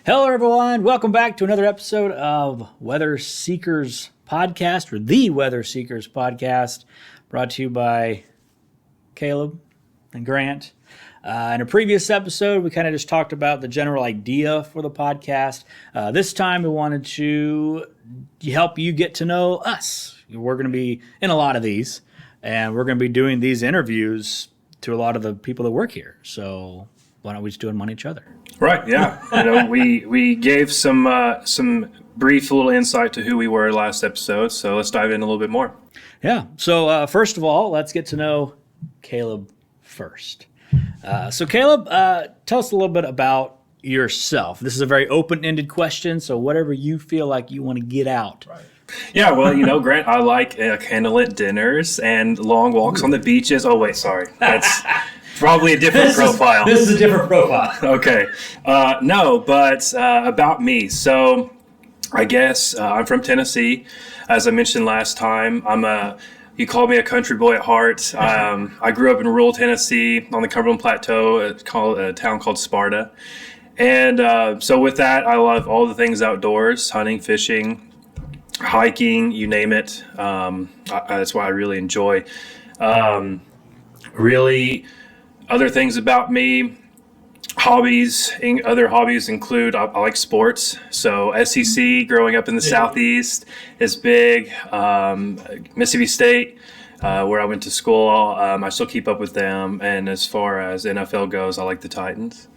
Hello, everyone. Welcome back to another episode of Weather Seekers Podcast, or the Weather Seekers Podcast, brought to you by Caleb and Grant. In a previous episode, we kind of just talked about the general idea for the podcast. This time, we wanted to help you get to know us. We're going to be in a lot of these, and we're going to be doing these interviews to a lot of the people that work here. So why don't we just do them on each other? Right, yeah. We gave some brief little insight to who we were last episode, so let's dive in a little bit more. Yeah. So first of all, let's get to know Caleb first. So Caleb, tell us a little bit about yourself. This is a very open-ended question, so whatever you feel like you want to get out. Right. Yeah, well, Grant, I like candlelit dinners and long walks on the beaches. Oh, wait, sorry. That's probably a different profile. This is a different profile. Okay. About me. So I guess I'm from Tennessee. As I mentioned last time, you called me a country boy at heart. I grew up in rural Tennessee on the Cumberland Plateau, a town called Sparta. And so with that, I love all the things outdoors, hunting, fishing, hiking, you name it. That's why I really enjoy. Other things about me, other hobbies include I like sports. So SEC, growing up in the Southeast, is big. Mississippi State, where I went to school, I still keep up with them. And as far as NFL goes, I like the Titans.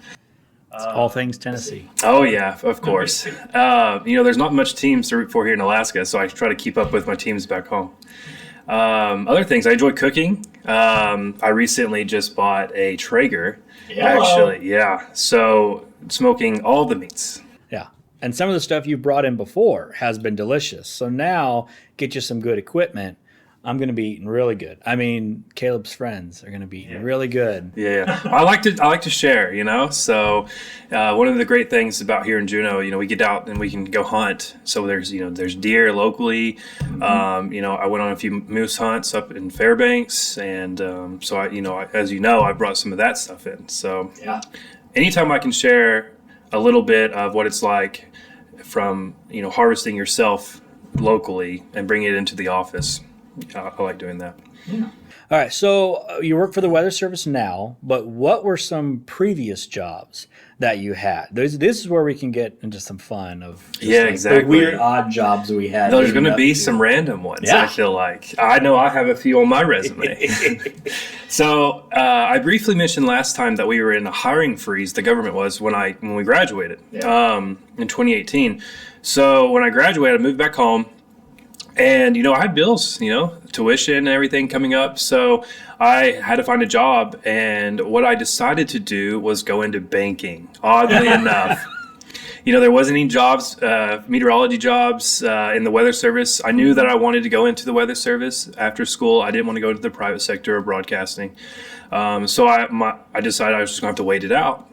All things Tennessee. Oh, yeah, of course. There's not much teams to root for here in Alaska, so I try to keep up with my teams back home. Other things, I enjoy cooking. I recently just bought a Traeger, actually. Yeah, so smoking all the meats. Yeah, and some of the stuff you brought in before has been delicious. So now, get you some good equipment. I'm going to be eating really good. I mean, Caleb's friends are going to be eating really good. Yeah, I like to share, So one of the great things about here in Juneau, we get out and we can go hunt. So there's deer locally. Mm-hmm. I went on a few moose hunts up in Fairbanks, and so I brought some of that stuff in. So yeah, anytime I can share a little bit of what it's like from harvesting yourself locally and bring it into the office. I like doing that. Yeah. All right. So you work for the Weather Service now, but what were some previous jobs that you had? This is where we can get into some fun of exactly the weird, odd jobs that we had. There's going to be some random ones. Yeah. I feel like I know I have a few on my resume. So I briefly mentioned last time that we were in a hiring freeze. The government was when we graduated in 2018. So when I graduated, I moved back home. And, I had bills, tuition and everything coming up. So I had to find a job. And what I decided to do was go into banking, oddly enough. There wasn't any jobs, meteorology jobs in the Weather Service. I knew that I wanted to go into the Weather Service after school. I didn't want to go to the private sector or broadcasting. So I decided I was just going to have to wait it out.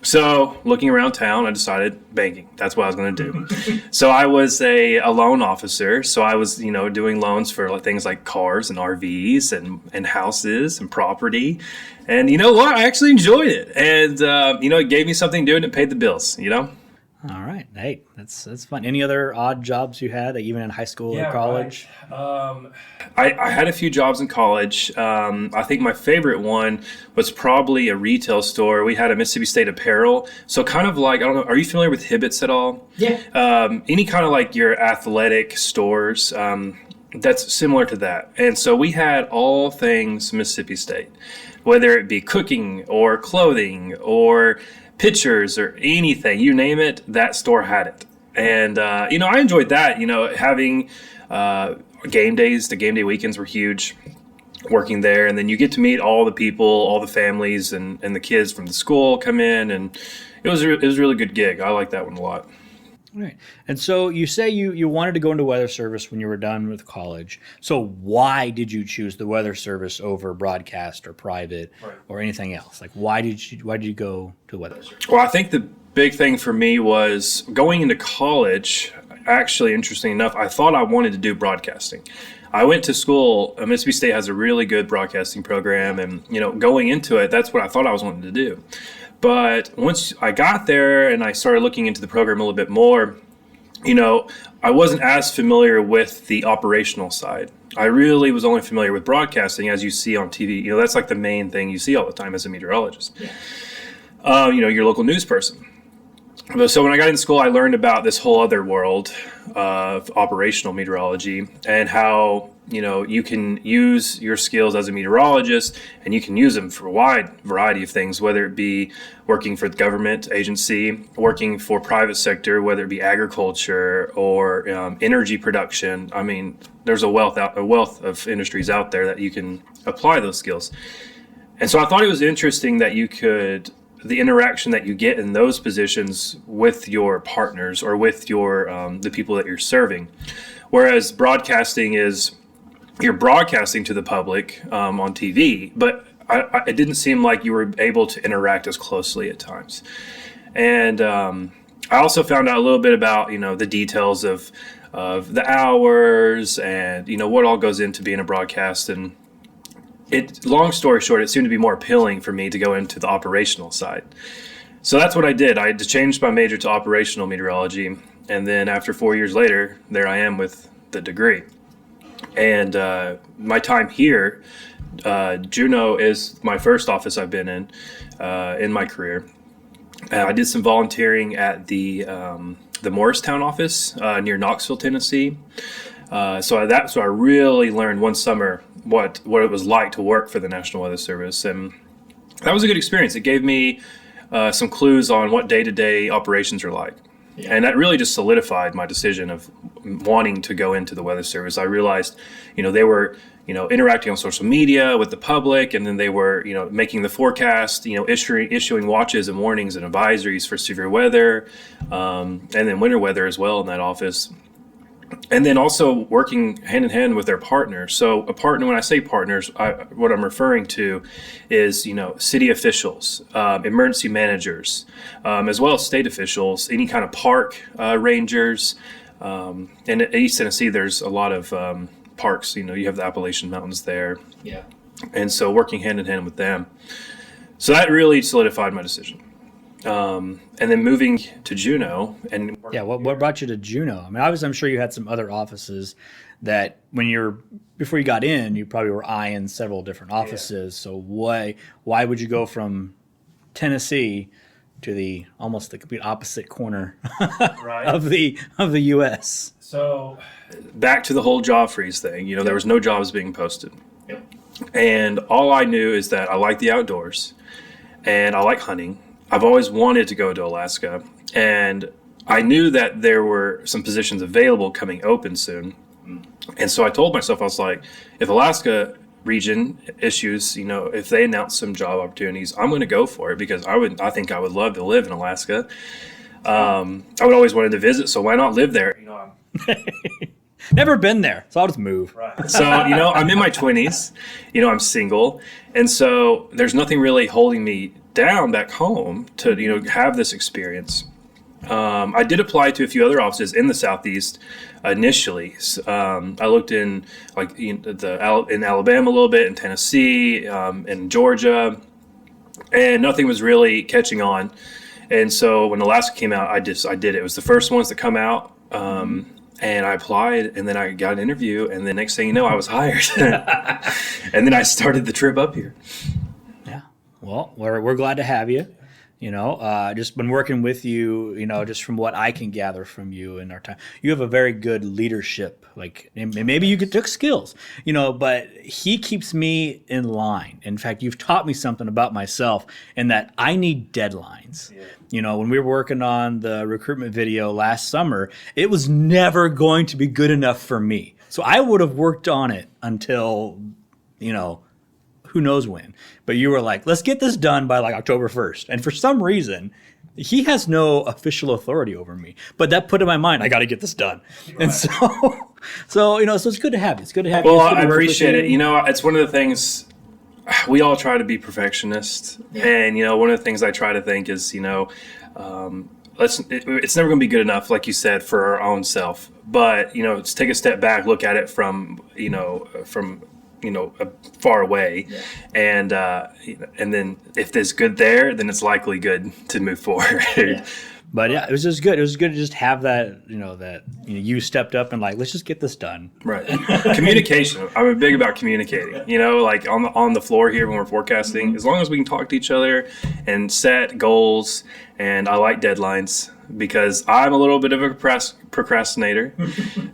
So looking around town, I decided banking. That's what I was going to do. So I was a loan officer. So I was, doing loans for things like cars and RVs and houses and property. And you know what? I actually enjoyed it. And, it gave me something to do and it paid the bills, All right. Hey, that's fun. Any other odd jobs you had, even in high school or college? Right. I had a few jobs in college. I think my favorite one was probably a retail store. We had a Mississippi State apparel. So kind of like, I don't know, are you familiar with Hibbett's at all? Yeah. Any kind of like your athletic stores, that's similar to that. And so we had all things Mississippi State, whether it be cooking or clothing or pictures or anything, you name it, that store had it. And, I enjoyed that, having game days. The game day weekends were huge, working there. And then you get to meet all the people, all the families and the kids from the school come in. And it was a really good gig. I like that one a lot. All right. And so you say you wanted to go into Weather Service when you were done with college. So why did you choose the Weather Service over broadcast or private or anything else? Like why did you go to Weather Service? Well, I think the big thing for me was going into college. Actually, interesting enough, I thought I wanted to do broadcasting. I went to school. Mississippi State has a really good broadcasting program, and going into it, that's what I thought I was wanting to do. But once I got there and I started looking into the program a little bit more, I wasn't as familiar with the operational side. I really was only familiar with broadcasting, as you see on TV. That's like the main thing you see all the time as a meteorologist. Yeah. Your local news person. So when I got into school, I learned about this whole other world of operational meteorology and how, you can use your skills as a meteorologist and you can use them for a wide variety of things, whether it be working for the government agency, working for private sector, whether it be agriculture or energy production. I mean, there's a wealth of industries out there that you can apply those skills. And so I thought it was interesting that the interaction that you get in those positions with your partners or with your the people that you're serving. Whereas broadcasting is, you're broadcasting to the public on TV, but it didn't seem like you were able to interact as closely at times. And I also found out a little bit about, the details of the hours and, what all goes into being a broadcast. And long story short, it seemed to be more appealing for me to go into the operational side. So that's what I did. I changed my major to operational meteorology. And then after 4 years later, there I am with the degree. And my time here, Juneau is my first office I've been in my career. I did some volunteering at the Morristown office near Knoxville, Tennessee. So I really learned one summer what it was like to work for the National Weather Service, and that was a good experience. It gave me some clues on what day-to-day operations are like. Yeah. And that really just solidified my decision of wanting to go into the Weather Service. I realized, they were, interacting on social media with the public, and then they were, making the forecast, issuing watches and warnings and advisories for severe weather, and then winter weather as well in that office. And then also working hand in hand with their partners. So a partner, when I say partners, what I'm referring to is, city officials, emergency managers, as well as state officials, any kind of park rangers. And in East Tennessee, there's a lot of parks. You have the Appalachian Mountains there. Yeah. And so working hand in hand with them. So that really solidified my decision. And then moving to Juneau. What brought you to Juneau? I mean, obviously, I'm sure you had some other offices that before you got in, you probably were eyeing several different offices. Yeah. So why would you go from Tennessee to almost the complete opposite corner right. of the U.S.? So back to the whole job freeze thing. There was no jobs being posted. Yep. And all I knew is that I like the outdoors and I like hunting. I've always wanted to go to Alaska, and I knew that there were some positions available coming open soon. And so I told myself, I was like, if Alaska region issues, if they announce some job opportunities, I'm going to go for it because I think I would love to live in Alaska. I would always wanted to visit, so why not live there? Never been there, so I'll just move. Right. So, I'm in my 20s, I'm single, and so there's nothing really holding me down back home to have this experience. I did apply to a few other offices in the Southeast initially. I looked in in Alabama a little bit, in Tennessee, in Georgia, and nothing was really catching on. And so when Alaska came out, I did it. It was the first ones to come out. And I applied, and then I got an interview, and the next thing you know, I was hired. And then I started the trip up here. Well, we're glad to have you. Just been working with you, just from what I can gather from you in our time. You have a very good leadership, maybe you took skills, but he keeps me in line. In fact, you've taught me something about myself in that I need deadlines. Yeah. When we were working on the recruitment video last summer, it was never going to be good enough for me. So I would have worked on it until, who knows when. But you were like, let's get this done by October 1st. And for some reason, he has no official authority over me. But that put in my mind, I got to get this done. Right. And so it's good to have you. It's good to have you. Well, I appreciate it. It's one of the things, we all try to be perfectionists. Yeah. And, one of the things I try to think is, it's never going to be good enough, like you said, for our own self. But, let's take a step back, look at it from far away, and then if there's good there, then it's likely good to move forward. Yeah. But yeah, it was just good. It was good to just have that, you stepped up and like, let's just get this done. Right. Communication. I'm big about communicating. Like on the floor here when we're forecasting, as long as we can talk to each other and set goals, and I like deadlines because I'm a little bit of a procrastinator.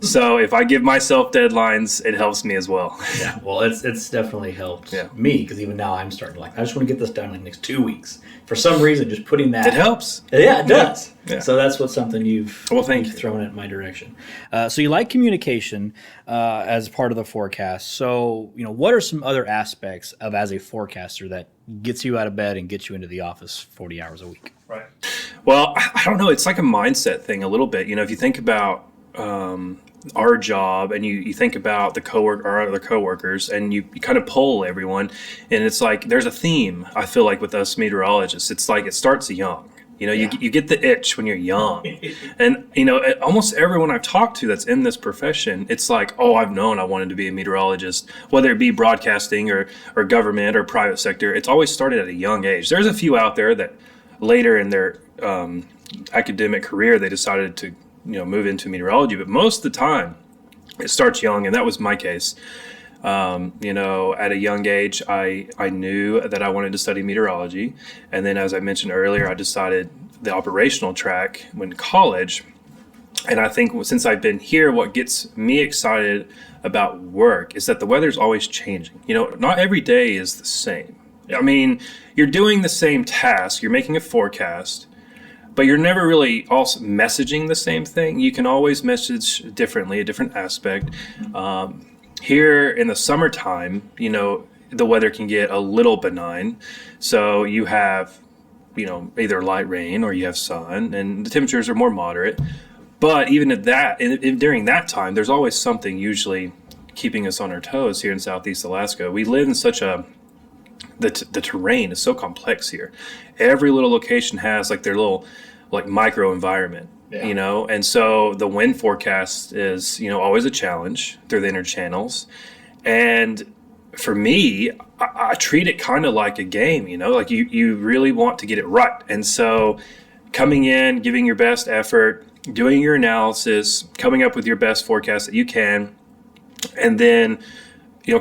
So if I give myself deadlines, it helps me as well. Yeah, well, it's definitely helped me, because even now I'm starting to I just want to get this done in the next 2 weeks. For some reason, just putting that... It helps. Yeah, it does. Yeah. So that's something you've thrown in my direction. So you like communication as part of the forecast. So, what are some other aspects of as a forecaster that gets you out of bed and gets you into the office 40 hours a week? Right. Well, I don't know. It's like a mindset thing a little bit. If you think about our job and you think about our other coworkers, and you kind of poll everyone, and it's like there's a theme, I feel like, with us meteorologists. It's like it starts young. You get the itch when you're young. And, almost everyone I've talked to that's in this profession, it's like, oh, I've known I wanted to be a meteorologist, whether it be broadcasting or government or private sector. It's always started at a young age. There's a few out there that later in their academic career, they decided to, move into meteorology. But most of the time, it starts young, and that was my case. At a young age, I knew that I wanted to study meteorology. And then, as I mentioned earlier, I decided the operational track when college. And I think since I've been here, what gets me excited about work is that the weather's always changing. Not every day is the same. I mean, you're doing the same task, you're making a forecast, but you're never really also messaging the same thing. You can always message differently, a different aspect. Here in the summertime, the weather can get a little benign. So you have, either light rain or you have sun, and the temperatures are more moderate. But even at that, during that time, there's always something usually keeping us on our toes here in Southeast Alaska. We live in such the terrain is so complex here. Every little location has their little micro environment. Yeah. And so the wind forecast is, always a challenge through the inner channels. And for me, I treat it kind of like a game, you really want to get it right. And so coming in, giving your best effort, doing your analysis, coming up with your best forecast that you can, and then,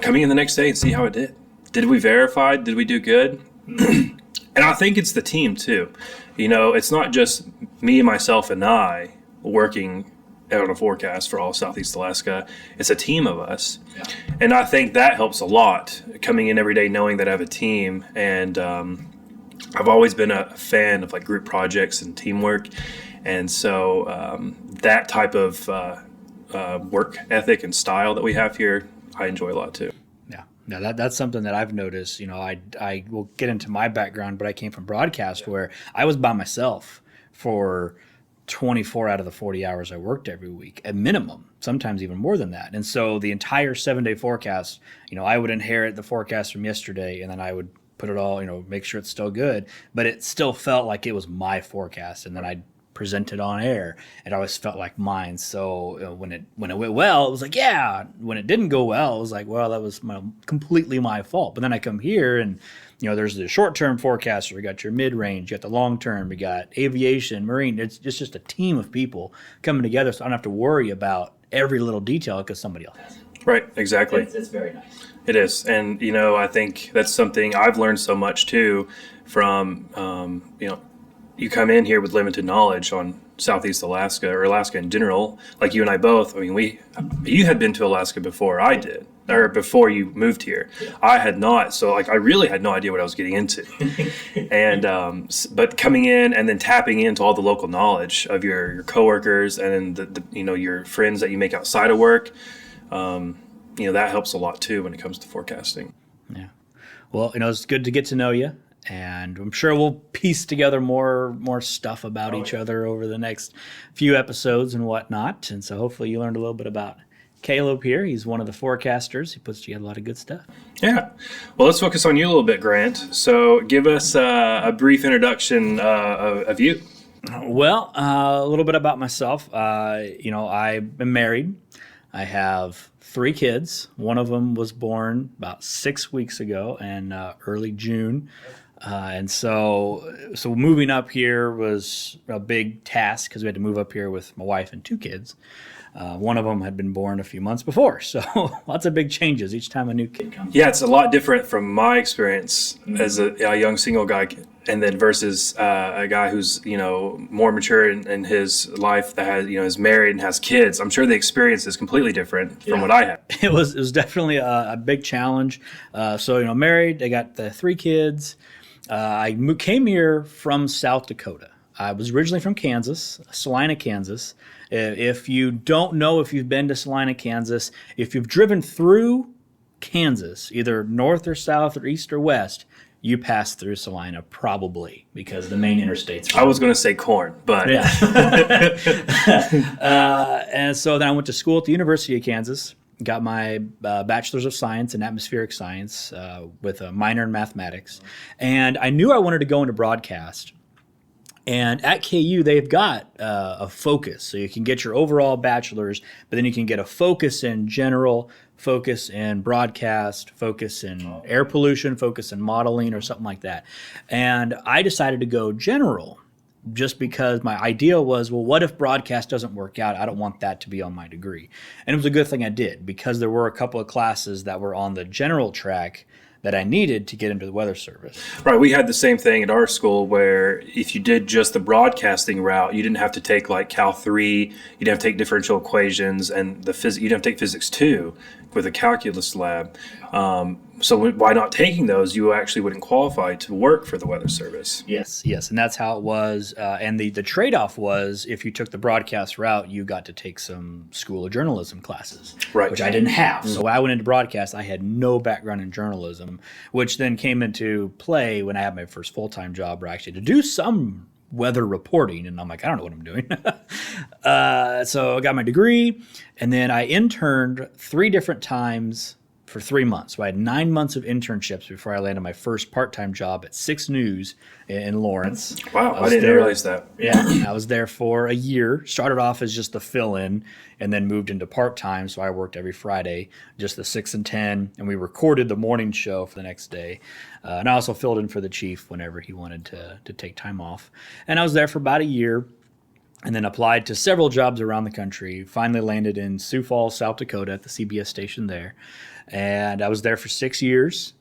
coming in the next day and see how it did. Did we verify? Did we do good? And I think it's the team too. It's not just me, myself, and I working out a forecast for all of Southeast Alaska. It's a team of us. Yeah. And I think that helps a lot, coming in every day knowing that I have a team. And I've always been a fan of group projects and teamwork. And so that type of work ethic and style that we have here, I enjoy a lot too. Now that's something that I've noticed. I will get into my background, but I came from broadcast where I was by myself for 24 out of the 40 hours I worked every week at minimum, sometimes even more than that. And so the entire 7-day forecast, I would inherit the forecast from yesterday, and then I would put it all, make sure it's still good, but it still felt like it was my forecast. And then I'd presented on air. It always felt like mine. So when it went well, it was like, yeah. When it didn't go well, it was like, well, that was completely my fault. But then I come here and, there's the short-term forecaster. We got your mid-range, you got the long-term, we got aviation, marine. It's just a team of people coming together, so I don't have to worry about every little detail because somebody else has it. Right, exactly. It's very nice. It is. And, I think that's something I've learned so much too from, you come in here with limited knowledge on Southeast Alaska or Alaska in general, like you and I both. I mean, you had been to Alaska before I did, or before you moved here. Yeah. I had not. So I really had no idea what I was getting into. And, but coming in and then tapping into all the local knowledge of your coworkers and the your friends that you make outside of work, that helps a lot too when it comes to forecasting. Yeah. Well, it's good to get to know you. And I'm sure we'll piece together more stuff about each other over the next few episodes and whatnot. And so hopefully you learned a little bit about Caleb here. He's one of the forecasters. He puts together a lot of good stuff. Yeah. Well, let's focus on you a little bit, Grant. So give us a brief introduction of you. Well, a little bit about myself. I am married. I have 3 kids. One of them was born about 6 weeks ago in early June. And so moving up here was a big task because we had to move up here with my wife and 2 kids. One of them had been born a few months before, so lots of big changes each time a new kid comes. Yeah, it's a lot different from my experience as a young single guy, and then versus a guy who's more mature in his life that has is married and has kids. I'm sure the experience is completely different from what I had. It was definitely a big challenge. So married, I got the 3 kids. I came here from South Dakota. I was originally from Kansas, Salina, Kansas. If you don't know if you've been to Salina, Kansas, if you've driven through Kansas, either north or south or east or west, you pass through Salina probably because the main interstates. I was going to say corn, but yeah. And so then I went to school at the University of Kansas. Got my Bachelor's of Science in Atmospheric Science with a minor in mathematics. And I knew I wanted to go into broadcast. And at KU, they've got a focus. So you can get your overall bachelor's, but then you can get a focus in general, focus in broadcast, focus in air pollution, focus in modeling or something like that. And I decided to go general just because my idea was, well, what if broadcast doesn't work out? I don't want that to be on my degree. And it was a good thing I did because there were a couple of classes that were on the general track that I needed to get into the Weather Service. Right. We had the same thing at our school where if you did just the broadcasting route, you didn't have to take like Cal 3, you didn't have to take differential equations, and you didn't have to take Physics 2 with a calculus lab. So by not taking those, you actually wouldn't qualify to work for the Weather Service. Yes. And that's how it was. And the trade-off was if you took the broadcast route, you got to take some School of Journalism classes, right, which I didn't have. So when I went into broadcast, I had no background in journalism, which then came into play when I had my first full-time job where I actually had to do some weather reporting. And I'm like, I don't know what I'm doing. So I got my degree, and then I interned 3 different times for 3 months. So I had 9 months of internships before I landed my first part-time job at 6 News in Lawrence. Wow, I didn't realize that. Yeah, I was there for a year. Started off as just the fill-in and then moved into part-time. So I worked every Friday, just the 6 and 10, and we recorded the morning show for the next day. And I also filled in for the chief whenever he wanted to take time off. And I was there for about a year. And then applied to several jobs around the country. Finally landed in Sioux Falls, South Dakota at the CBS station there. And I was there for 6 years.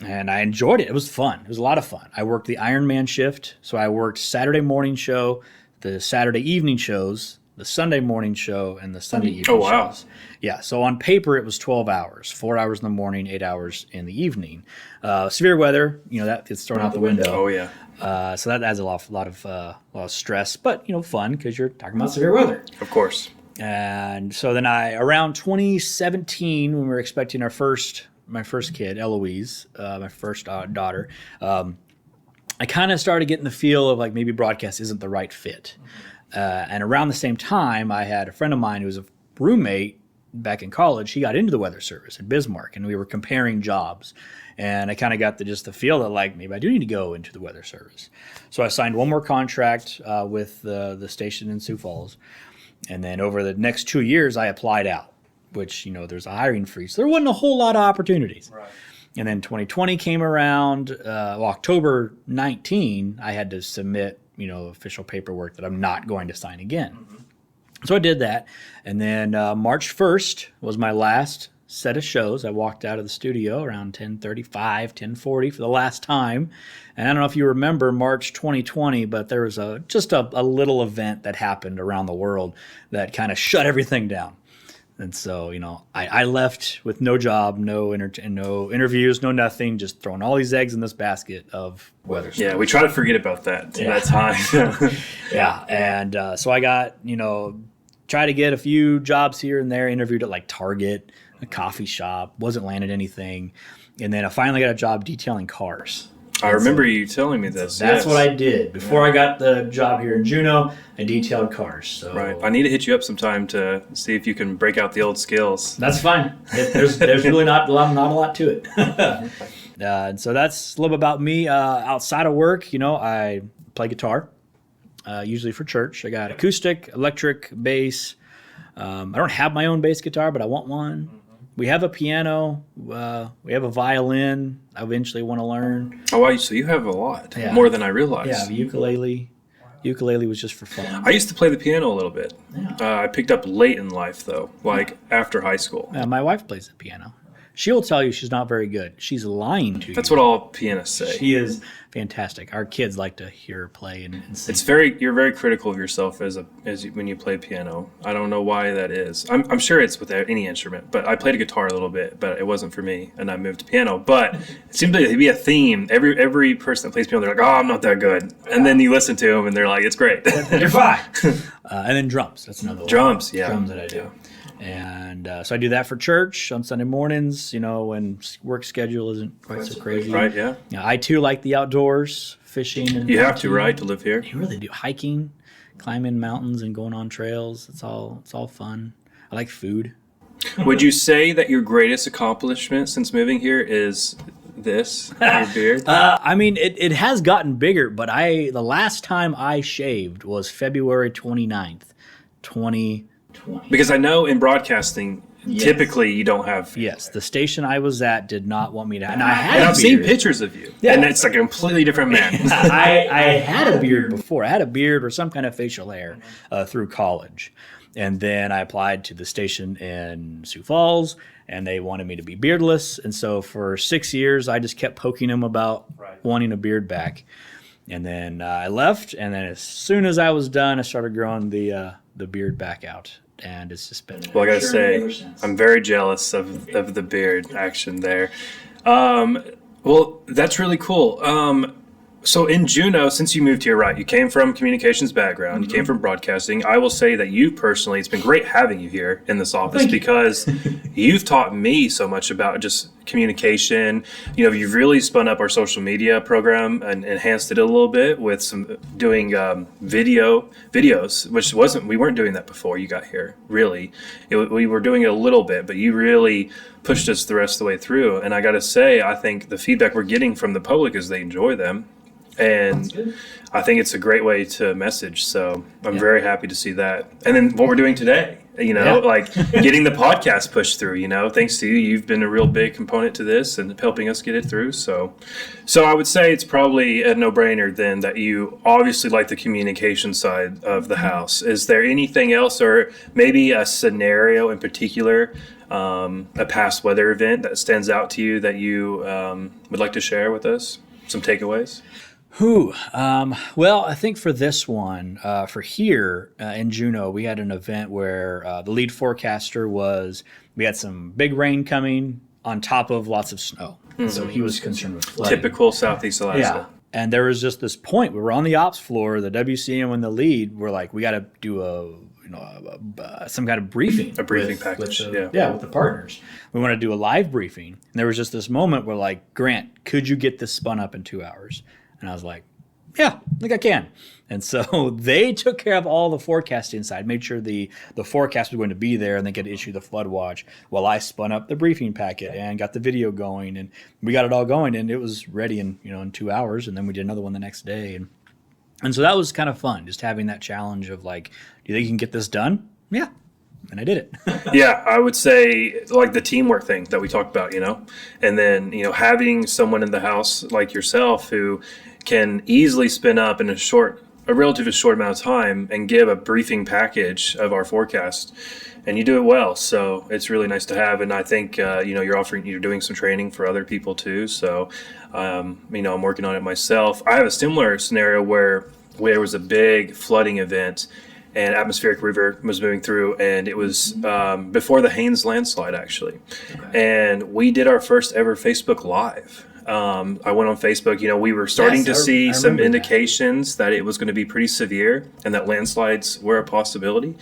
And I enjoyed it. It was fun. It was a lot of fun. I worked the Ironman shift. So I worked Saturday morning show, the Saturday evening shows, the Sunday morning show, and the Sunday evening shows. Yeah, so on paper it was 12 hours, 4 hours in the morning, 8 hours in the evening. Severe weather, that gets thrown out the window. Oh, yeah. So that adds a lot of stress, but fun because you're talking about severe weather. Of course. And so then around 2017, when we were expecting my first kid, Eloise, my first daughter, I kind of started getting the feel of like maybe broadcast isn't the right fit. And around the same time, I had a friend of mine who was a roommate back in college. He got into the Weather Service at Bismarck, and we were comparing jobs. And I kind of got the feel that like maybe I do need to go into the Weather Service. So I signed one more contract with the station in Sioux Falls. And then over the next 2 years, I applied out, which, there's a hiring freeze. So there wasn't a whole lot of opportunities. Right. And then 2020 came around. October 19, I had to submit, official paperwork that I'm not going to sign again. Mm-hmm. So I did that. And then March 1st was my last set of shows. I walked out of the studio around 10:35, 10:40 for the last time. And I don't know if you remember March 2020, but there was just a little event that happened around the world that kind of shut everything down. And so, I left with no job, no interviews, no nothing, just throwing all these eggs in this basket of weather stuff. Yeah, we try to forget about that that time. Yeah, and so I got, try to get a few jobs here and there, interviewed at like Target, a coffee shop, wasn't landed anything. And then I finally got a job detailing cars. I remember you telling me this. That's what I did. Before I got the job here in Juneau, I detailed cars. So right. I need to hit you up sometime to see if you can break out the old skills. That's fine. There's really not a lot to it. And so that's a little bit about me. Outside of work, I play guitar, usually for church. I got acoustic, electric, bass, I don't have my own bass guitar, but I want one. We have a piano. We have a violin. I eventually want to learn. Oh, so you have a lot. Yeah. More than I realized. Yeah, the ukulele. Ukulele was just for fun. I used to play the piano a little bit. Yeah. I picked up late in life, though, like after high school. Yeah, my wife plays the piano. She'll tell you she's not very good. She's lying to you. That's what all pianists say. She is fantastic. Our kids like to hear her play and sing. You're very critical of yourself when you play piano. I don't know why that is. I'm sure it's with any instrument, but I played a guitar a little bit, but it wasn't for me, and I moved to piano. But it seems to be a theme. Every person that plays piano, they're like, "Oh, I'm not that good," and then you listen to them, and they're like, "It's great." You're fine. And then drums. That's another one. Drums that I do. Yeah. And so I do that for church on Sunday mornings, when work schedule isn't quite so crazy. Right, yeah. I, too, like the outdoors, fishing. And you have to, right, to live here? You really do. Hiking, climbing mountains and going on trails. It's all fun. I like food. Would you say that your greatest accomplishment since moving here is this, your beard? It has gotten bigger, but the last time I shaved was February 29th, 2020. Because I know in broadcasting, typically you don't have... Yes, the station I was at did not want me to... And I've seen pictures of you, and it's like a completely different man. I had a beard before. I had a beard or some kind of facial hair through college. And then I applied to the station in Sioux Falls, and they wanted me to be beardless. And so for 6 years, I just kept poking them about wanting a beard back. And then I left, and then as soon as I was done, I started growing the beard back out. And it's just been... Well, I got to say, I'm very jealous of the beard action there. Well, that's really cool. So in Juneau, since you moved here, right, you came from communications background, you came from broadcasting. I will say that you personally, it's been great having you here in this office because you've taught me so much about just communication. You've really spun up our social media program and enhanced it a little bit with some doing videos, which we weren't doing that before you got here, really. We were doing it a little bit, but you really pushed us the rest of the way through. And I got to say, I think the feedback we're getting from the public is they enjoy them. And I think it's a great way to message. So I'm very happy to see that. And then what we're doing today, like getting the podcast pushed through, thanks to you, you've been a real big component to this and helping us get it through. So I would say it's probably a no-brainer then that you obviously like the communication side of the house. Is there anything else or maybe a scenario in particular, a past weather event that stands out to you that you would like to share with us? Some takeaways? Well, I think for this one, for here in Juneau, we had an event where the lead forecaster we had some big rain coming on top of lots of snow. Mm-hmm. So he was concerned with flooding. Typical Southeast Alaska. Yeah. And there was just this point, we were on the ops floor, the WCM and the lead were like, we got to do some kind of briefing. A briefing package. With the partners. We want to do a live briefing. And there was just this moment where like, Grant, could you get this spun up in 2 hours? And I was like, yeah, I think I can. And so they took care of all the forecasting side, made sure the forecast was going to be there and they could issue the flood watch while I spun up the briefing packet and got the video going. And we got it all going and it was ready in 2 hours. And then we did another one the next day. And so that was kind of fun, just having that challenge of like, do you think you can get this done? Yeah. And I did it. Yeah, I would say like the teamwork thing that we talked about, and then, having someone in the house like yourself who can easily spin up in a relatively short amount of time and give a briefing package of our forecast. And you do it well. So it's really nice to have. And I think, you're doing some training for other people too. So, I'm working on it myself. I have a similar scenario where there was a big flooding event and atmospheric river was moving through, and it was before the Haynes landslide, actually. Okay. And we did our first ever Facebook Live. I went on Facebook. We were starting to see some indications that it was going to be pretty severe and that landslides were a possibility.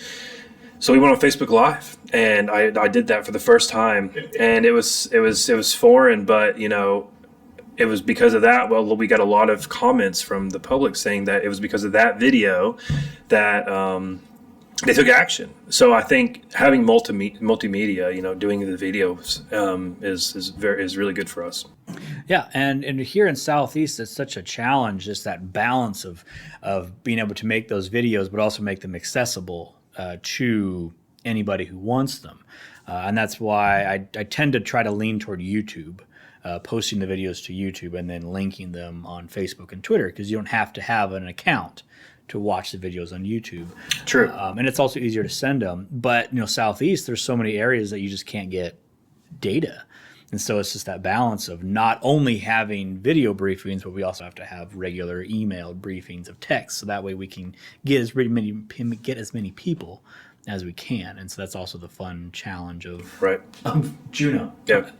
So we went on Facebook Live, and I did that for the first time, and it was foreign, but it was because of that. Well, we got a lot of comments from the public saying that it was because of that video that they took action. So I think having multimedia, doing the videos is really good for us. Yeah, and here in Southeast, it's such a challenge, just that balance of being able to make those videos, but also make them accessible to anybody who wants them. And that's why I tend to try to lean toward YouTube, posting the videos to YouTube and then linking them on Facebook and Twitter, because you don't have to have an account to watch the videos on YouTube. True. And it's also easier to send them. But, Southeast, there's so many areas that you just can't get data. And so it's just that balance of not only having video briefings, but we also have to have regular emailed briefings of text. So that way we can get as many people as we can. And so that's also the fun challenge of Juneau. Yeah.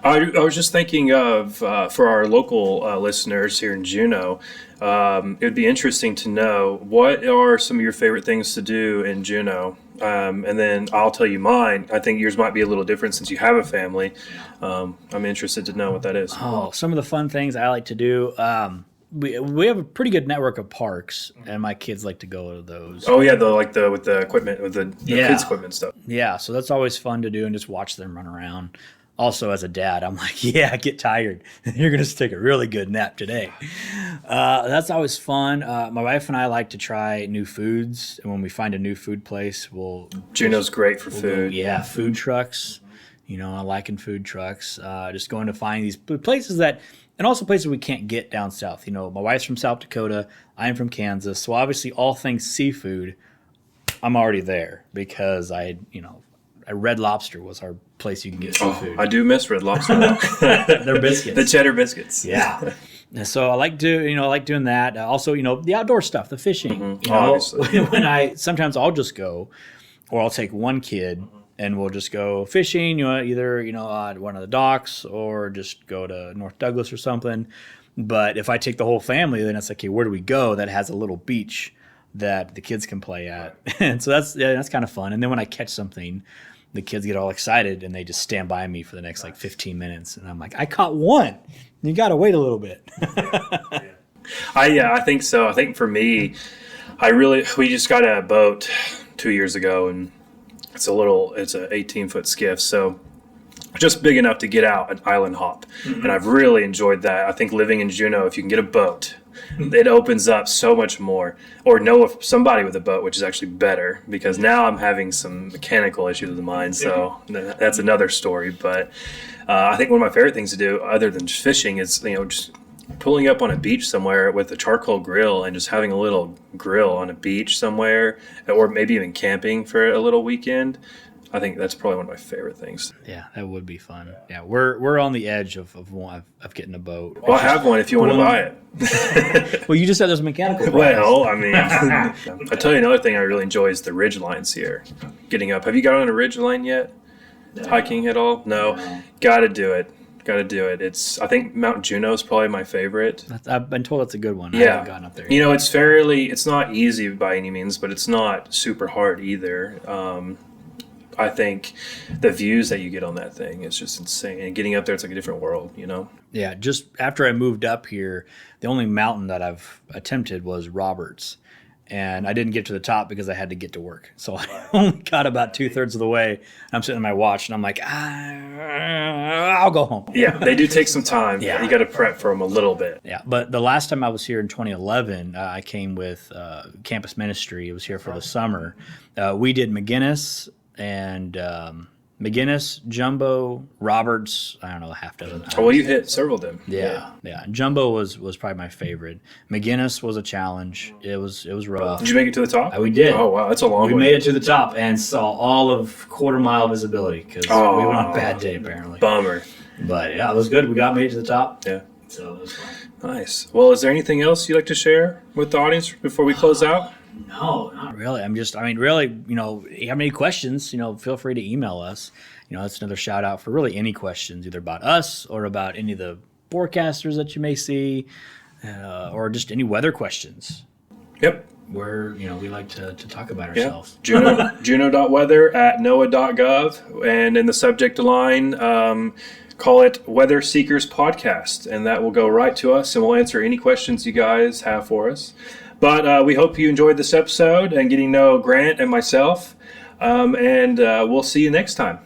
I was just thinking of, for our local listeners here in Juneau, it would be interesting to know, what are some of your favorite things to do in Juneau? And then I'll tell you mine. I think yours might be a little different since you have a family. I'm interested to know what that is. Oh, some of the fun things I like to do. We have a pretty good network of parks, and my kids like to go to those. Oh yeah, with the equipment, with the kids' equipment stuff. Yeah, so that's always fun to do, and just watch them run around. Also, as a dad, I'm like, yeah, get tired. You're going to take a really good nap today. That's always fun. My wife and I like to try new foods, and when we find a new food place, Juneau's great for food. Food trucks. I like in food trucks. Just going to find these places that, and also places we can't get down south. My wife's from South Dakota. I'm from Kansas. So obviously all things seafood, I'm already there because Red Lobster was our place you can get seafood. I do miss Red Lobster. They're biscuits. The cheddar biscuits. Yeah. And so I like doing that. Also, the outdoor stuff, the fishing. Obviously. Sometimes I'll just go, or I'll take one kid and we'll just go fishing, either, at one of the docks or just go to North Douglas or something. But if I take the whole family, then it's like, okay, where do we go that has a little beach that the kids can play at? And so that's kind of fun. And then when I catch something, the kids get all excited and they just stand by me for the next 15 minutes. And I'm like, I caught one. You got to wait a little bit. I think so. I think for me, we just got a boat 2 years ago, and it's an 18-foot skiff. So just big enough to get out and island hop. Mm-hmm. And I've really enjoyed that. I think living in Juneau, if you can get a boat, it opens up so much more. Or know of somebody with a boat, which is actually better, because now I'm having some mechanical issues with mine. So that's another story. But I think one of my favorite things to do, other than fishing, is just pulling up on a beach somewhere with a charcoal grill and just having a little grill on a beach somewhere, or maybe even camping for a little weekend. I think that's probably one of my favorite things. Yeah, that would be fun. Yeah, we're on the edge of getting a boat. Well, I have one if you want to buy it. Well, you just said there's a mechanical price. Well, I mean, I'll tell you another thing I really enjoy is the ridge lines here. Getting up. Have you got on a ridge line yet? No. Hiking at all? No. Got to do it. I think Mount Juneau is probably my favorite. I've been told that's a good one. Yeah. I haven't gotten up there yet. It's not easy by any means, but it's not super hard either. I think the views that you get on that thing is just insane. And getting up there, it's like a different world, Yeah, just after I moved up here, the only mountain that I've attempted was Roberts. And I didn't get to the top because I had to get to work. So I only got about 2/3 of the way. I'm sitting at my watch, and I'm like, I'll go home. Yeah, they do take some time. Yeah. You got to prep for them a little bit. Yeah, but the last time I was here in 2011, I came with campus ministry. It was here for the summer. We did McGinnis and Jumbo, Roberts, I don't know, half dozen times. Oh, well, you hit several of them. Yeah. Jumbo was probably my favorite. McGinnis was a challenge. It was rough. Did you make it to the top? We did. Oh, wow, that's a long way. We made it to the top and saw all of quarter-mile visibility because we went on a bad day, apparently. Bummer. But, yeah, it was good. We made it to the top. Yeah. So it was fun. Nice. Well, is there anything else you'd like to share with the audience before we close out? No, not really. Really, if you have any questions, feel free to email us. That's another shout out for really any questions, either about us or about any of the forecasters that you may see, or just any weather questions. Yep. Where, we like to talk about ourselves. Yeah. Juneau.weather@noaa.gov, and in the subject line, call it Weather Seekers Podcast, and that will go right to us, and we'll answer any questions you guys have for us. But we hope you enjoyed this episode and getting to know Grant and myself, and we'll see you next time.